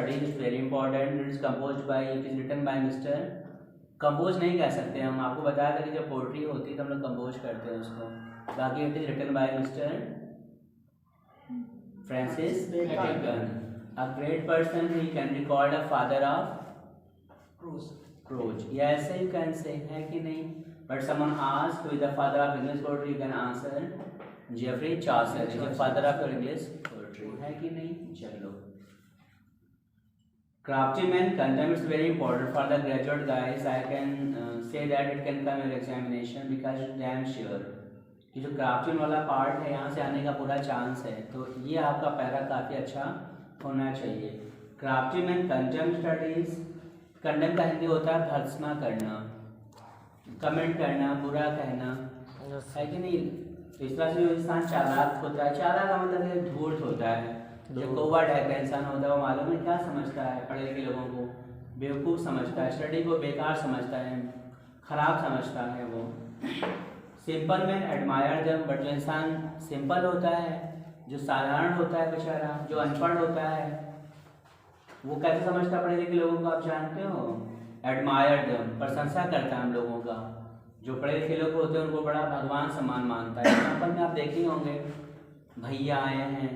studies is very important. It is composed by, it is written by Mr. Compose नहीं कह सकते हम, आपको बताया था कि जब पोट्री होती है तो हम लोग कंपोज करते हैं उसको. बाकी it is written by Mr Francis Bacon, a great person. He can be called a father of prose. Yes you can say, है कि नहीं. But someone asked who is the father of English poetry, you can answer Geoffrey Chaucer is the father of English poetry, है कि नहीं. चलो, craftsman content is very important for the graduate guys. I can say that it can come in examination because it's damn sure कि जो craftsman वाला part है यहाँ से आने का पूरा चांस है. तो ये आपका पैरा काफ़ी अच्छा होना चाहिए. क्राफ्टमैन कंटेम स्टडीज, कंडेम का हिंदी होता है भर्त्सना करना, कमेंट करना, बुरा कहना, है कि नहीं. तो इस तरह से जो इंसान चालाक होता है, चालाक का मतलब है धूर्त होता है. जो कौवा टाइप का इंसान होता है वो मालूम है क्या समझता है, पढ़े लिखे लोगों को बेवकूफ़ समझता है, स्टडी को बेकार समझता है, ख़राब समझता है वो. Simple man admire them. But जो इंसान सिंपल होता है, जो साधारण होता है बेचारा, जो अनपढ़ होता है, वो कैसे समझता है पढ़े लिखे लोगों को, आप जानते हो. एडमायर देम, प्रशंसा करता है हम लोगों का. जो पढ़े लिखे लोग होते हैं उनको बड़ा भगवान समान मानता है. एग्जाम्पल में आप देखे होंगे, भैया आए हैं,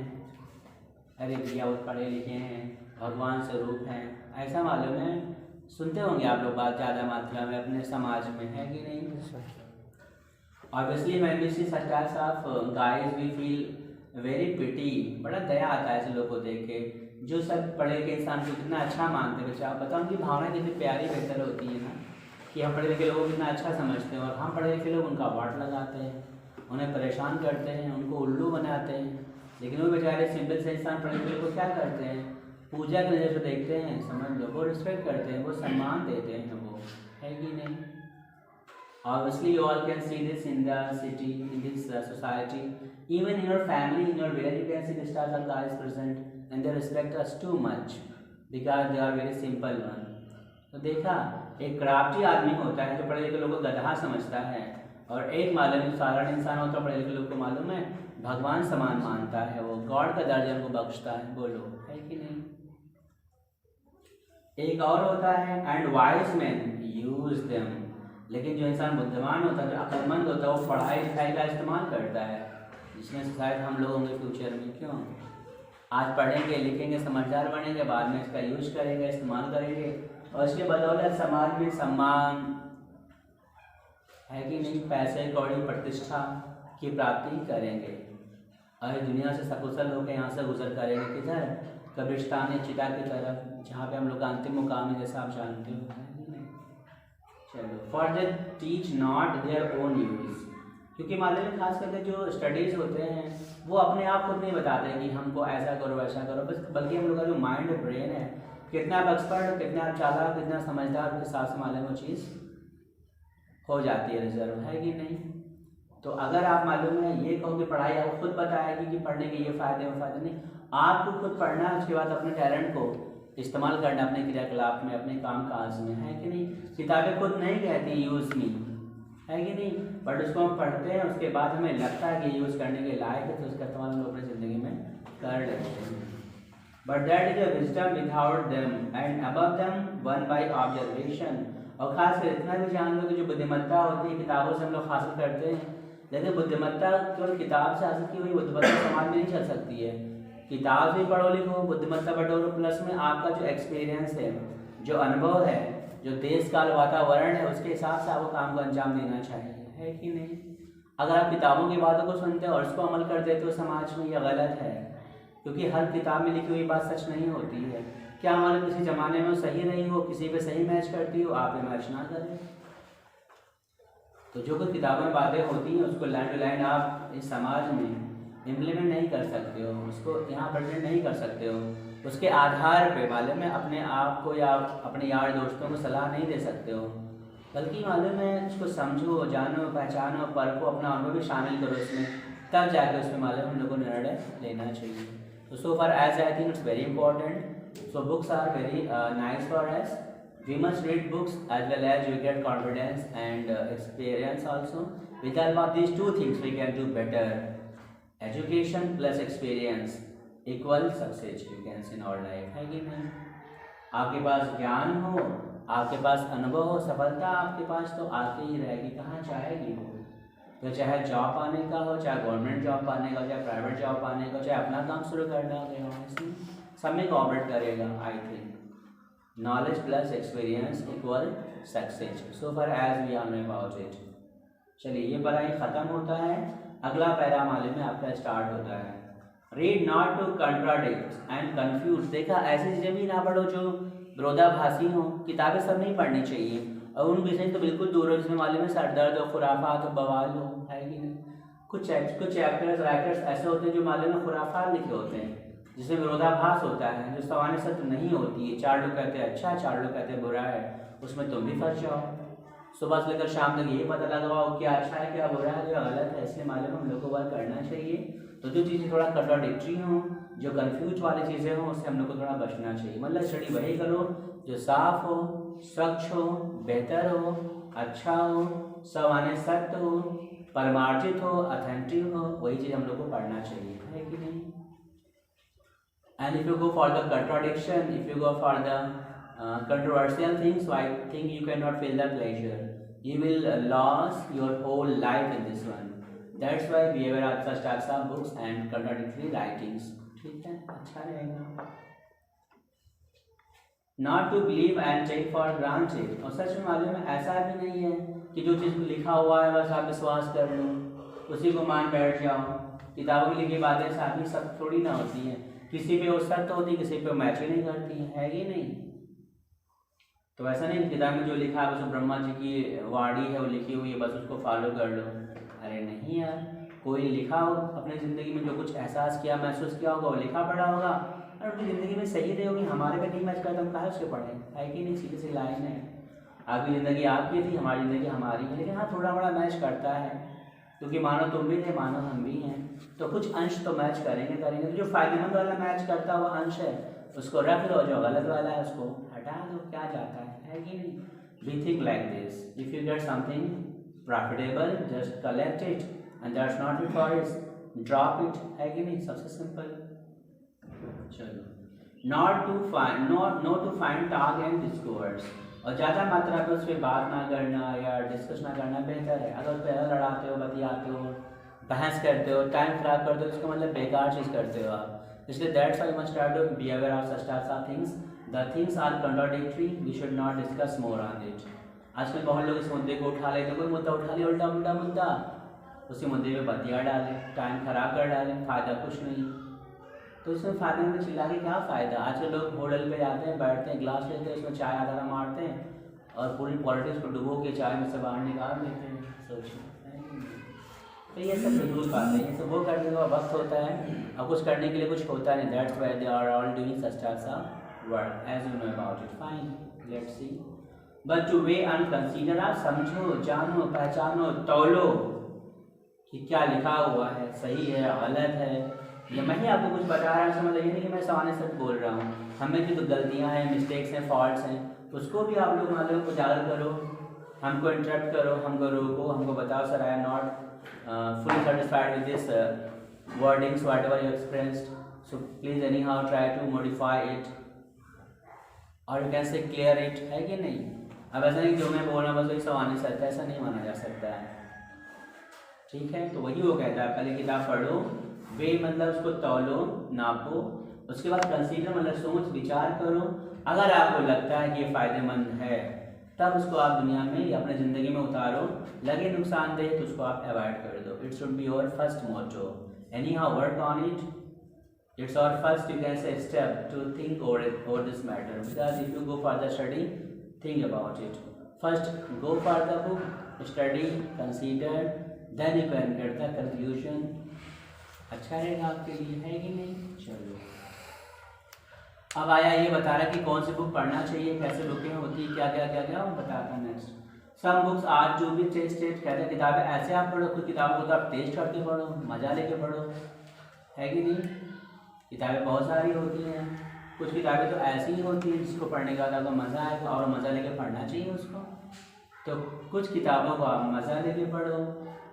अरे भैया वो पढ़े लिखे हैं, भगवान स्वरूप हैं, ऐसा मालूम है. सुनते होंगे आप लोग बात ज़्यादा मात्रा में अपने समाज में, है कि नहीं. Obviously when we see such types of guys we feel very pity. बड़ा दया आता है ऐसे लोग को देख के, जो सब पढ़े लिखे इंसान को कितना अच्छा मानते हैं. बच्चा पता उनकी भावना कितनी प्यारी बेहतर होती है ना, कि हम पढ़े लिखे लोगों को कितना अच्छा समझते हैं, और हम पढ़े लिखे लोग उनका वाट लगाते हैं, उन्हें परेशान करते हैं, उनको उल्लू बनाते हैं. लेकिन वो बेचारे सिंपल से इंसान पढ़े लिखे को क्या करते हैं, पूजा की नज़र से देखते हैं, समझ लो, वो रिस्पेक्ट करते हैं, वो सम्मान देते हैं, वो है कि नहीं. Obviously you all can see this in the city, in this society, even in your family, in your village you can see the stars of guys present and they respect us too much because they are very simple one. तो देखा, एक crafty आदमी होता है जो पढ़े लिखे लोगों को गधा समझता है, और एक मालूम साधारण इंसान होता है पढ़े लिखे लोग को मालूम है भगवान समान मानता है, वो गॉड का दर्जा उनको बख्शता है. बोलो, है कि नहीं. एक और होता है and wise man use them. लेकिन जो इंसान बुद्धिमान होता है, जो अक्लमंद होता है, वो पढ़ाई लिखाई का इस्तेमाल करता है, जिसमें से शायद हम लोग होंगे फ्यूचर में. क्यों, आज पढ़ेंगे लिखेंगे समझदार बनेंगे, बाद में इसका यूज करेंगे, इस्तेमाल करेंगे, और इसके बदौलत समाज में सम्मान, है कि नहीं, पैसे कौड़ी प्रतिष्ठा की प्राप्ति करेंगे, और दुनिया से सकुशल होकर यहाँ से गुजर करेंगे किधर, कब्रिस्तान या चिता की तरफ, जहाँ पे हम लोग का अंतिम मुकाम है, जैसा आप जानते हो. चलो, for they teach not their own use. क्योंकि मालूम है खास करके जो स्टडीज़ होते हैं वो अपने आप खुद नहीं बताते कि हमको ऐसा करो वैसा करो, बस बल्कि हम लोग का जो माइंड ब्रेन है, कितना आप एक्सपर्ट, कितना चालाक, कितना समझदार, उसके हिसाब से मालूम वो चीज़ हो जाती है रिजर्व, है कि नहीं. तो अगर आप मालूम है ये कहो कि पढ़ाई आपको खुद बताएगी कि पढ़ने के ये फ़ायदे वो फ़ायदे नहीं, आपको खुद पढ़ना है, उसके बाद अपने टैलेंट को इस्तेमाल करना अपने क्रियाकलाप में, अपने काम काज में, है कि नहीं. किताबें खुद नहीं कहती यूज़ मी, है कि नहीं, बट उसको हम पढ़ते हैं, उसके बाद हमें लगता है कि यूज़ करने के लायक है, तो उसका इस्तेमाल हम लोग अपनी ज़िंदगी में कर लेते हैं. But that is a wisdom without them and above them one by observation. और खास कर इतना भी जान लो कि जो बुद्धिमत्ता होती है किताबों से हम लोग हासिल करते हैं, लेकिन बुद्धिमत्ता केवल किताब से हासिल की हुई बुद्धिमत्ता समाज में नहीं चल सकती है. किताब से पढ़ो लिखो, बुद्धिमत्ता बटोरो, प्लस में आपका जो एक्सपीरियंस है, जो अनुभव है, जो देश काल वातावरण है, उसके हिसाब से आपको काम को अंजाम देना चाहिए, है कि नहीं. अगर आप किताबों की बातों को सुनते हो और उसको अमल कर देते हो समाज में, यह गलत है, क्योंकि हर किताब में लिखी हुई बात सच नहीं होती है. क्या हमारे किसी ज़माने में वो सही रही हो, किसी पे सही मैच करती हो, आप मैच ना करें. तो जो कुछ किताबों में बातें होती हैं उसको लाइन टू लाइन आप इस समाज में इम्प्लीमेंट नहीं कर सकते हो, उसको यहाँ प्रेजेंट नहीं कर सकते हो. उसके आधार पे मालूम है अपने आप को या अपने यार दोस्तों को सलाह नहीं दे सकते हो, बल्कि मालूम है उसको समझो, जानो, पहचानो, परखो, अपना अनुभव भी शामिल करो इसमें, तब जाकर उसमें मालूम हम लोग को निर्णय लेना चाहिए. तो so far as I think it's very important. So books are very nice for us. We must read books as well as we get confidence and experience also. With help of these two things we can do better. Education plus experience equals success, you can see in our life, है कि नहीं. आपके पास ज्ञान हो, आपके पास अनुभव हो, सफलता आपके पास तो आती ही रहेगी, कहाँ जाएगी वो। तो चाहे जॉब पाने का हो, चाहे गवर्नमेंट जॉब पाने का हो, चाहे प्राइवेट जॉब पाने का हो, चाहे अपना काम शुरू करना हो, इसमें सब में कोऑपरेट करेगा। I think knowledge plus experience equal success, so for as we are know about it. चलिए ये पढ़ाई ख़त्म होता है, अगला पैरा मालूम में आपका स्टार्ट होता है। Read not to contradict and confuse. देखा, ऐसी चीज़ें भी ना पढ़ो जो विरोधाभासी हो। किताबें सब नहीं पढ़नी चाहिए, और उन विषय तो बिल्कुल दूर हो जिसमें मालूम है सर दर्द हो, खुराफात हो, बवाल हो, है कि नहीं। कुछ चैप्टर्स राइटर्स ऐसे होते हैं जो मालूम है खुराफात लिखे होते हैं, जिसमें विरोधाभास होता है, जो सवाल सत्य नहीं होती है। 4 लोग कहते हैं अच्छा, 4 लोग कहते हैं बुरा है, उसमें तुम भी फंस जाओ। सुबह से लेकर शाम तक ये पता लगाओ क्या अच्छा है क्या बुरा है क्या गलत है। इसलिए मालूम हम लोग को वर्क करना चाहिए। तो जो चीज़ें थोड़ा कंट्राडिक्टरी हों, जो कंफ्यूज वाली चीज़ें हों, उससे हम लोग को थोड़ा बचना चाहिए। मतलब स्टडी वही करो जो साफ हो, स्वच्छ हो, बेहतर हो, अच्छा हो, सवाने सत्य हो, परमार्जित हो, अथेंटिक हो, वही चीज़ हम लोग को पढ़ना चाहिए, है कि नहीं। And if you go for the contradiction, if you go for the controversial things, so I think you cannot feel the pleasure. You will lose your whole life in this one. That's why we have such types of books and contradictory writings. ठीक है, अच्छा रहेगा। Not to believe and take for granted. और सच में मालूम है ऐसा भी नहीं है कि जो चीज़ लिखा हुआ है बस आप विश्वास कर लो, उसी को मान बैठ जाओ। किताबों में लिखी बातें सारी सब थोड़ी ना होती हैं, किसी पे वो सत्य होती, किसी पे मैच ही नहीं करती है कि नहीं। तो ऐसा नहीं किताब में जो लिखा है बस ब्रह्मा जी की वाणी है वो लिखी हुई है, बस उसको फॉलो कर लो। अरे नहीं यार, कोई लिखा हो अपनी ज़िंदगी में, जो कुछ एहसास किया महसूस किया होगा वो लिखा पढ़ा होगा, और अपनी ज़िंदगी में सही रही होगी। हमारे पे नहीं मैच करता, हम कहाँ उसके पढ़ें, है कि नहीं। सीधी सी लाइन है, आपकी ज़िंदगी आपकी थी, हमारी ज़िंदगी हमारी है, लेकिन हाँ थोड़ा बड़ा मैच करता है, क्योंकि मानो तुम भी थे, मानो हम भी हैं, तो कुछ अंश तो मैच करेंगे। तो जो फ़ायदेमंद वाला मैच करता हुआ अंश है उसको रख लो, जो गलत वाला है उसको हटा दो, क्या जाता है कि नहीं। We think like this, if you get something profitable just collect it, and that's not it for it, drop it, है कि नहीं, सबसे सिंपल। चलो, not to find talk and discourse, और ज़्यादा मात्रा में उस पर बात ना करना या डिस्कस ना करना बेहतर है। अगर उस पर लड़ाते हो, बतियाते हो, बहस करते हो, टाइम खराब करते हो, इसका मतलब बेकार चीज़ करते हो आप। इसलिए that's why you must try to be aware of such types of things. The things are contradictory, we should not discuss more on it. आजकल बहुत लोग इस मुद्दे को उठा लेते, कोई मुद्दा उठा लिया उल्टा उल्टा मुद्दा, उसी मुद्दे पे बतिया डालें, टाइम खराब कर डालें, फ़ायदा कुछ नहीं। तो इसमें फ़ायदे में चिल्ला के क्या फ़ायदा। आजकल लोग होटल पे जाते हैं, बैठते हैं, गिलास लेते हैं, उसमें चाय आधा मारते हैं और पूरी पॉलिटिक्स को डुबो के चाय में से बाहर निकाल लेते हैं। सोचिए, तो ये सब बिल्कुल बात है, ये सब वो करने का वक्त होता है और कुछ करने के लिए कुछ होता नहीं। That's why they are all doing such types of work, as you know about it. Fine, let's see. But to weigh and consider, आप समझो, जानो, पहचानो, तौलो कि क्या लिखा हुआ है, सही है, गलत है। या मैं ही आपको कुछ बता रहा हूँ, समझ ये नहीं कि मैं सामने सच बोल रहा हूँ। हमें जो गलतियाँ हैं, मिस्टेक्स हैं, फॉल्ट्स हैं, उसको भी आप लोग मालूम उजागर करो, हमको इंटरप्ट करो, हमको रोको, हमको बताओ sir I am not fully satisfied with this wordings whatever you expressed, so please anyhow try to modify it or you can say clear it, है कि नहीं। अब ऐसा नहीं जो मैं बोल रहा हूँ बस वही सवाल सकता है, ऐसा नहीं माना जा सकता है, ठीक है। तो वही वो कहता है, पहले किताब पढ़ो, वे मतलब उसको तौलो, नापो, उसके बाद कंसीडर मतलब सोच विचार करो। अगर आपको लगता है कि ये फ़ायदेमंद है तब उसको आप दुनिया में या अपने ज़िंदगी में उतारो, लगे नुकसानदेह तो उसको आप अवॉइड कर दो। It should be your first motto, anyhow work on it, it's our first you can say step to think over this matter, because if you go for the study think about it, first go for the book, study, consider, then you can get the conclusion. अच्छा रहेगा आपके लिए, है कि नहीं। चलो, अब आया ये बता रहा है कि कौन सी बुक पढ़ना चाहिए, कैसे बुकें होती, क्या क्या क्या क्या वो बताता है नेक्स्ट। सब बुक्स आज जो भी टेस्ट कहते हैं किताबें ऐसे आप पढ़ो, कुछ किताबों को तो आप टेस्ट करके पढ़ो, मज़ा लेके पढ़ो, है कि नहीं। किताबें बहुत सारी होती हैं, कुछ किताबें तो ऐसी ही होती हैं जिसको पढ़ने का तो मज़ा आएगा और मज़ा लेके पढ़ना चाहिए उसको। तो कुछ किताबों को आप मज़ा लेके पढ़ो,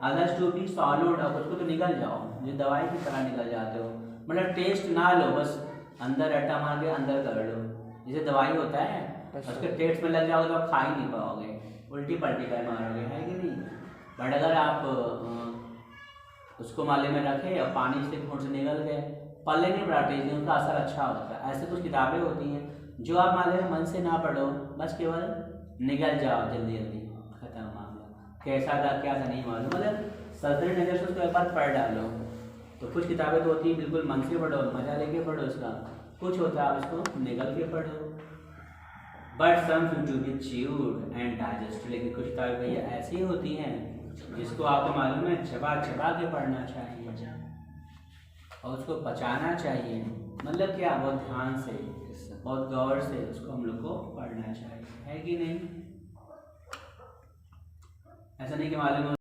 अदर्स टू बी सॉलिड, और कुछ को तो निकल जाओ, जो दवाई की तरह निकल जाते हो, मतलब टेस्ट ना लो, बस अंदर अट्टा मार के अंदर कर लो। जैसे दवाई होता है, उसके टेस्ट में लग जाओगे तो आप खा ही नहीं पाओगे, उल्टी पलटी कर मारोगे, है कि नहीं। बट अगर आप उसको माले में रखे और पानी से घूंट से निकल गए, पल्ले नहीं पड़ाते, उनका असर अच्छा होता है। ऐसे कुछ किताबें होती हैं जो आप माले में मन से ना पढ़ो, बस केवल निकल जाओ जल्दी जल्दी, खत्म मामला। कैसा था क्या था नहीं मालूम, मतलब सल्तनत नजर से उसको एक बार पढ़ डालो। तो कुछ किताबें तो होती हैं बिल्कुल मन से पढ़ो, मजा लेके पढ़ो उसका, कुछ होता है आप उसको निकल के पढ़ो। But some to be chewed and digest, लेकिन कुछ किताबें भैया ऐसी होती हैं जिसको आपको मालूम है चबा चबा के पढ़ना चाहिए और उसको पचाना चाहिए। मतलब क्या, बहुत ध्यान से, बहुत गौर से उसको हम लोग को पढ़ना चाहिए, है कि नहीं। ऐसा नहीं कि मालूम